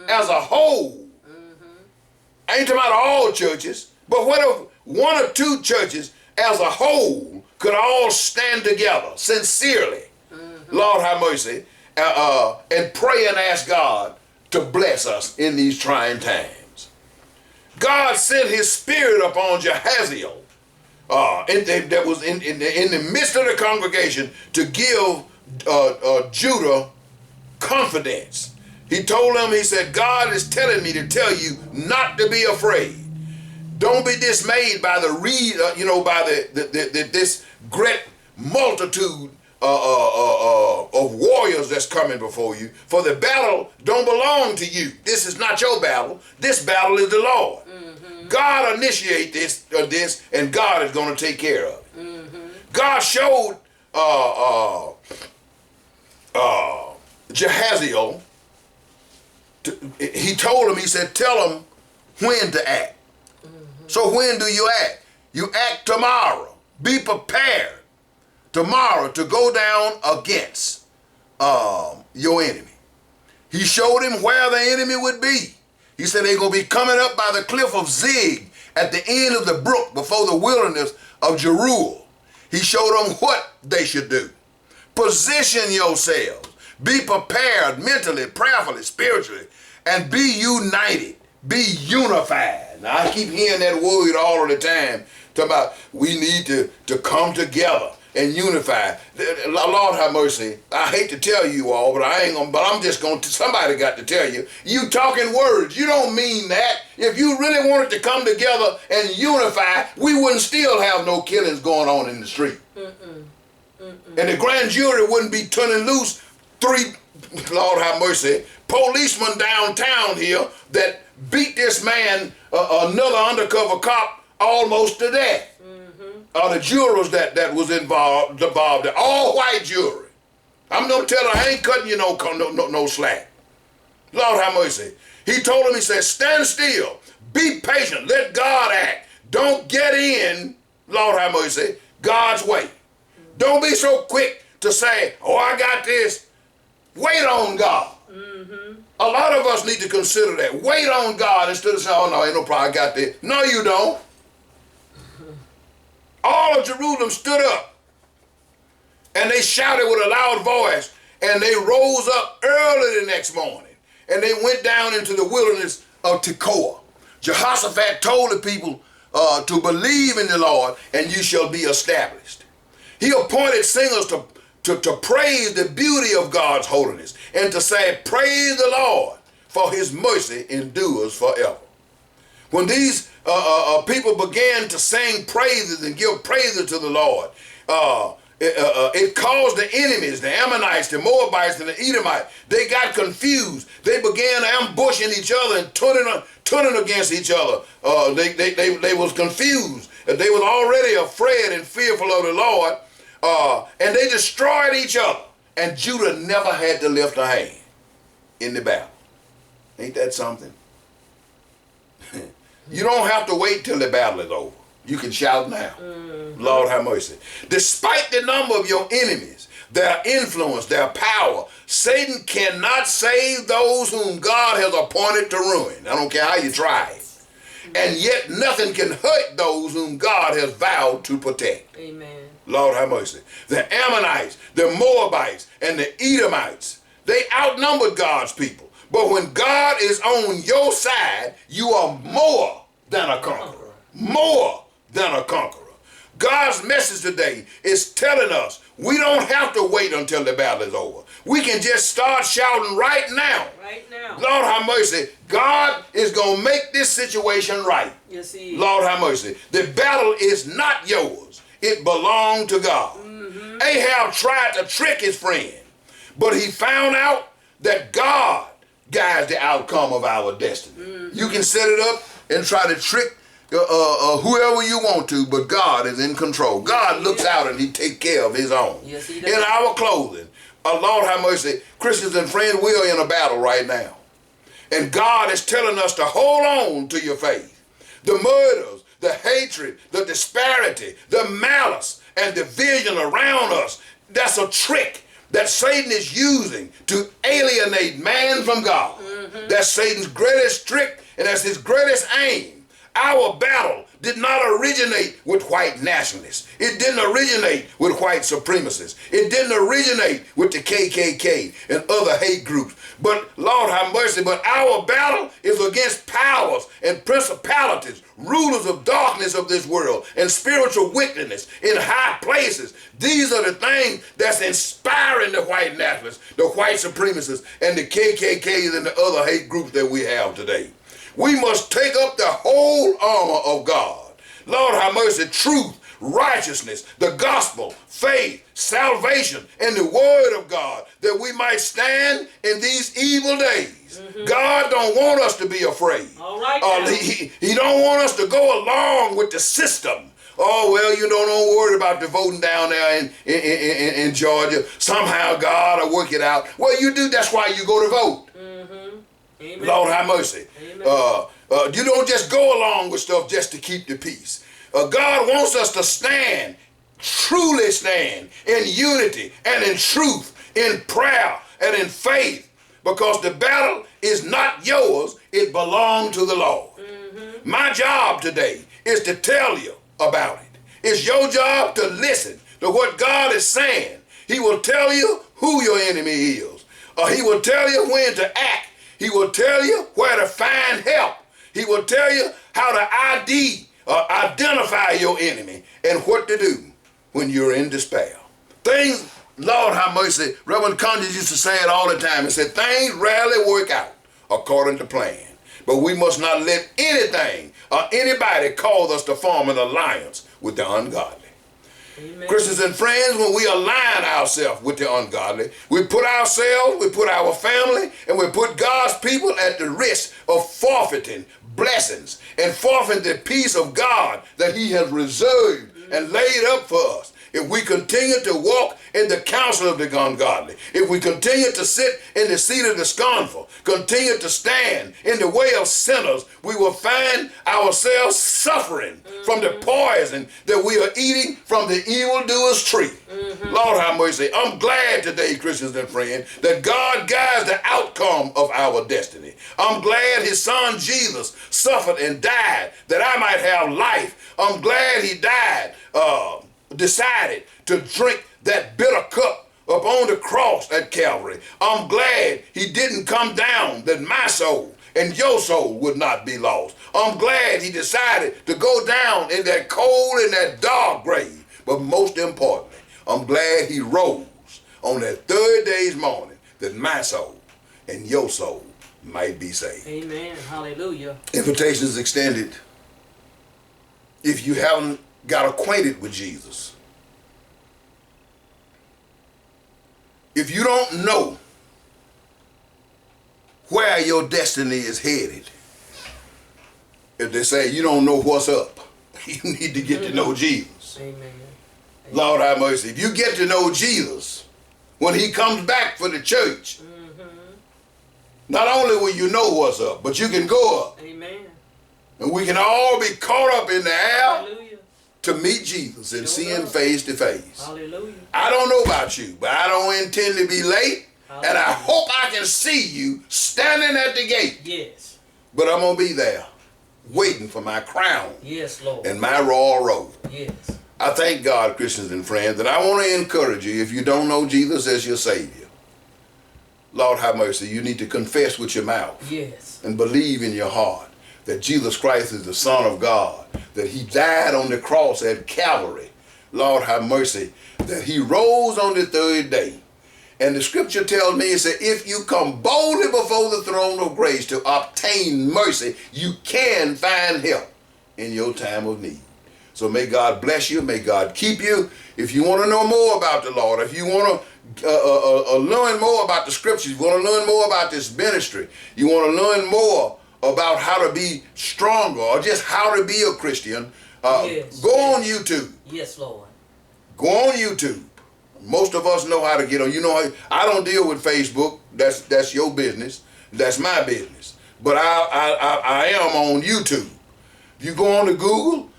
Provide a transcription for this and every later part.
as a whole. I ain't talking about all churches, but what if one or two churches as a whole could all stand together sincerely, Lord have mercy, and pray and ask God to bless us in these trying times. God sent his spirit upon Jehaziel, that was in the midst of the congregation, to give Judah confidence. He told them, he said, God is telling me to tell you not to be afraid. Don't be dismayed by this great multitude of warriors that's coming before you. For the battle don't belong to you. This is not your battle. This battle is the Lord. God initiate this, and God is going to take care of it. God showed Jehaziel. He told him, he said, tell him when to act. So when do you act? You act tomorrow. Be prepared tomorrow to go down against your enemy. He showed him where the enemy would be. He said they're going to be coming up by the cliff of Zig at the end of the brook before the wilderness of Jeruel. He showed them what they should do. Position yourselves. Be prepared mentally, prayerfully, spiritually, and be united. Be unified. Now, I keep hearing that word all of the time, talking about we need to come together and unify. Lord have mercy. I hate to tell you all, but I'm just going to, somebody got to tell you, you talking words. You don't mean that. If you really wanted to come together and unify, we wouldn't still have no killings going on in the street. And the grand jury wouldn't be turning loose three, Lord have mercy, policemen downtown here that beat this man, another undercover cop, almost to death. The jurors that was involved, all white jury. I'm gonna tell her I ain't cutting you no slack. Lord have mercy. He told him, he said, stand still, be patient, let God act. Don't get in, Lord have mercy, God's way. Don't be so quick to say, oh, I got this. Wait on God. A lot of us need to consider that. Wait on God instead of saying, oh, no, ain't no problem, I got this. No, you don't. All of Jerusalem stood up and they shouted with a loud voice, and they rose up early the next morning and they went down into the wilderness of Tekoa. Jehoshaphat told the people to believe in the Lord and you shall be established. He appointed singers to praise the beauty of God's holiness and to say, praise the Lord, for his mercy endures forever. When these people began to sing praises and give praises to the Lord, it caused the enemies, the Ammonites, the Moabites, and the Edomites, they got confused. They began ambushing each other and turning against each other. They was confused. They was already afraid and fearful of the Lord, and they destroyed each other. And Judah never had to lift a hand in the battle. Ain't that something? You don't have to wait till the battle is over. You can shout now. Lord have mercy. Despite the number of your enemies, their influence, their power, Satan cannot save those whom God has appointed to ruin. I don't care how you try. And yet nothing can hurt those whom God has vowed to protect. Amen. Lord have mercy. The Ammonites, the Moabites, and the Edomites, they outnumbered God's people. But when God is on your side, you are more than a conqueror. More than a conqueror. God's message today is telling us we don't have to wait until the battle is over. We can just start shouting right now. Right now. Lord have mercy. God is going to make this situation right. Yes, he is. Lord have mercy. The battle is not yours. It belonged to God. Ahab tried to trick his friend, but he found out that God guides the outcome of our destiny. You can set it up and try to trick whoever you want to, but God is in control. God looks out and he takes care of his own. Yes, he does. In our clothing, Lord have mercy, Christians and friends, we are in a battle right now. And God is telling us to hold on to your faith. The murders, the hatred, the disparity, the malice, and division around us, that's a trick that Satan is using to alienate man from God. That's Satan's greatest trick, and that's his greatest aim. Our battle did not originate with white nationalists. It didn't originate with white supremacists. It didn't originate with the KKK and other hate groups. But Lord have mercy, but our battle is against powers and principalities, rulers of darkness of this world, and spiritual wickedness in high places. These are the things that's inspiring the white nationalists, the white supremacists, and the KKKs and the other hate groups that we have today. We must take up the whole armor of God. Lord have mercy, truth, righteousness, the gospel, faith, salvation, and the word of God, that we might stand in these evil days. God don't want us to be afraid. All right. He don't want us to go along with the system. Oh, well, don't worry about the voting down there in Georgia. Somehow God will work it out. Well, you do. That's why you go to vote. Amen. Lord have mercy. You don't just go along with stuff just to keep the peace. God wants us to stand, truly stand in unity and in truth, in prayer and in faith, because the battle is not yours, it belongs to the Lord. My job today is to tell you about it. It's your job to listen to what God is saying. He will tell you who your enemy is. He will tell you when to act. He will tell you where to find help. He will tell you how to identify your enemy and what to do when you're in despair. Things, Lord have mercy, Reverend Condon used to say it all the time. He said, things rarely work out according to plan. But we must not let anything or anybody cause us to form an alliance with the ungodly. Amen. Christians and friends, when we align ourselves with the ungodly, we put ourselves, we put our family, and we put God's people at the risk of forfeiting blessings and forfeiting the peace of God that he has reserved and laid up for us. If we continue to walk in the counsel of the ungodly, if we continue to sit in the seat of the scornful, continue to stand in the way of sinners, we will find ourselves suffering from the poison that we are eating from the evildoer's tree. Lord have mercy. I'm glad today, Christians and friends, that God guides the outcome of our destiny. I'm glad his son Jesus suffered and died that I might have life. I'm glad he died, decided to drink that bitter cup up on the cross at Calvary. I'm glad he didn't come down that my soul and your soul would not be lost. I'm glad he decided to go down in that cold and that dark grave. But most importantly, I'm glad he rose on that third day's morning that my soul and your soul might be saved. Amen. Hallelujah. Invitation is extended. If you haven't got acquainted with Jesus, if you don't know where your destiny is headed, if they say you don't know what's up, you need to get to know Jesus. Amen. Amen. Lord have mercy. If you get to know Jesus, when he comes back for the church, not only will you know what's up, but you can go up. Amen. And we can all be caught up in the air. Hallelujah. To meet Jesus and see him face to face. Hallelujah. I don't know about you, but I don't intend to be late. Hallelujah. And I hope I can see you standing at the gate. Yes. But I'm going to be there waiting for my crown. Yes, Lord. And my royal robe. Yes. I thank God, Christians and friends, and I want to encourage you, if you don't know Jesus as your Savior, Lord have mercy, you need to confess with your mouth. Yes. And believe in your heart that Jesus Christ is the Son of God, that he died on the cross at Calvary. Lord have mercy, that he rose on the third day. And the scripture tells me, it said, if you come boldly before the throne of grace to obtain mercy, you can find help in your time of need. So may God bless you. May God keep you. If you want to know more about the Lord, if you want to learn more about the scriptures, you want to learn more about this ministry, you want to learn more about how to be stronger or just how to be a Christian, yes. Go on YouTube. Yes, Lord. Go on YouTube. Most of us know how to get on. You know, I don't deal with Facebook. That's your business. That's my business. But I am on YouTube. You go on to Google,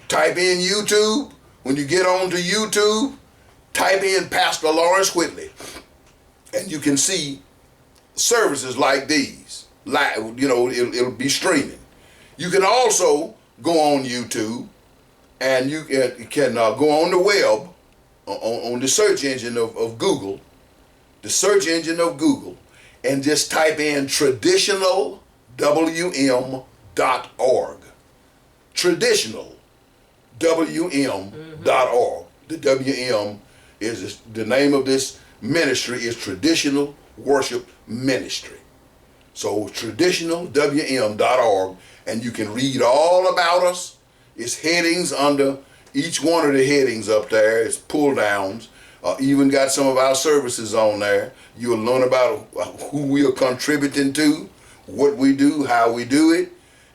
type in YouTube. When you get onto YouTube, type in Pastor Lawrence Whitley, and you can see services like these. Like, it'll be streaming. You can also go on YouTube, and you can go on the web, on the search engine of Google, and just type in traditionalwm.org. Traditionalwm.org. The WM is the name of this ministry is Traditional Worship Ministry. So traditionalwm.org, and you can read all about us. It's headings under each one of the headings up there. It's pull downs. Even got some of our services on there. You'll learn about who we are contributing to, what we do, how we do it,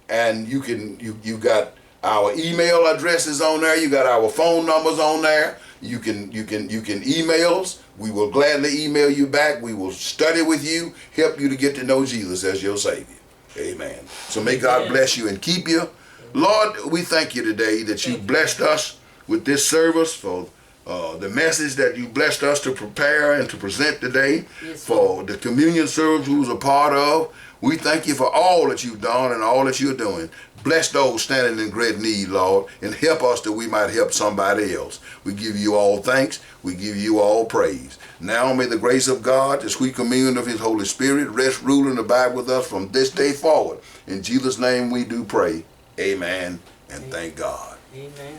and you got our email addresses on there. You got our phone numbers on there. You can email us. We will gladly email you back. We will study with you, help you to get to know Jesus as your Savior. Amen. So may God bless you and keep you. Lord, we thank you today that you blessed us with this service, for the message that you blessed us to prepare and to present today, for the communion service we was a part of. We thank you for all that you've done and all that you're doing. Bless those standing in great need, Lord, and help us that we might help somebody else. We give you all thanks. We give you all praise. Now may the grace of God, the sweet communion of his Holy Spirit, rest, rule, and abide with us from this day forward. In Jesus' name we do pray. Amen, and thank God. Amen.